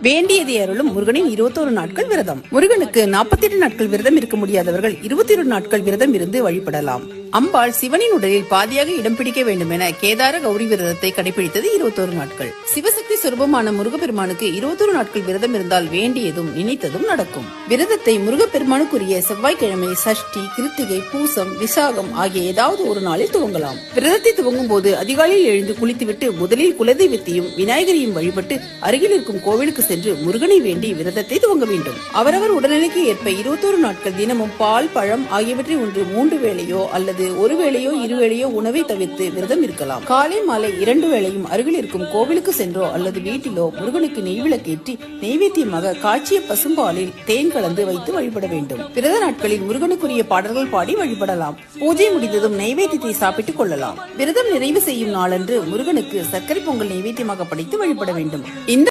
வேண்டியதை அருளும் முருகனின் 21 நாட்கள் விரதம். முருகனுக்கு 48 நாட்கள் விரதம் இருக்க முடியாதவர்கள் 21 நாட்கள் விரதம் இருந்து வழிபடலாம். அம்பாள் சிவனின் உடலில் பாதியாக இடம் பிடிக்க வேண்டும் என கேதார கௌரி விரதத்தை கடைபிடித்தது 21 நாட்கள். சிவசக்தி சொரூபமான முருகப்பெருமானுக்கு 21 நாட்கள் விரதம் இருந்தால் வேண்டியதும் நினைத்ததும் நடக்கும். விரதத்தை முருகப்பெருமானுக்குரிய செவ்வாய்க்கிழமை, சஷ்டி, கிருத்திகை, பூசம், விசாகம் ஆகிய ஏதாவது ஒரு நாளில் துவங்கலாம். விரதத்தை துவங்கும் போது அதிகாலையில் எழுந்து குளித்துவிட்டு முதலில் குலதெய்வத்தையும் விநாயகரையும் வழிபட்டு அருகில் இருக்கும் கோவிலுக்கு சென்று முருகனை வேண்டி விரதத்தை துவங்க வேண்டும். அவரவர் உடல்நிலைக்கு ஏற்ப 21 நாட்கள் தினமும் பால், பழம் ஆகியவற்றை ஒன்று 3 வேளையோ அல்லது ஒரு வேளையோ 2 வேளையோ உணவை தவிர்த்து விரதம் இருக்கலாம். காலை மாலை 2 வேளையும் அருகில் இருக்கும் கோவிலுக்கு சென்றோ அல்லது வீட்டிலோ முருகனுக்கு நெய்விளக்கேற்றி நெய்வேத்தியமாக காய்ச்சிய பசும்பாலில் தேன் கலந்து வைத்து வழிபட வேண்டும். விரத நாட்களில் முருகனுக்குரிய பாடல்கள் பாடி வழிபடலாம். பூஜை முடிந்ததும் நெய்வேத்தியத்தை சாப்பிட்டுக் கொள்ளலாம். விரதம் நிறைவு செய்யும் நாளன்று முருகனுக்கு சர்க்கரை பொங்கல் நெய்வேத்தியமாக படைத்து வழிபட வேண்டும். இந்த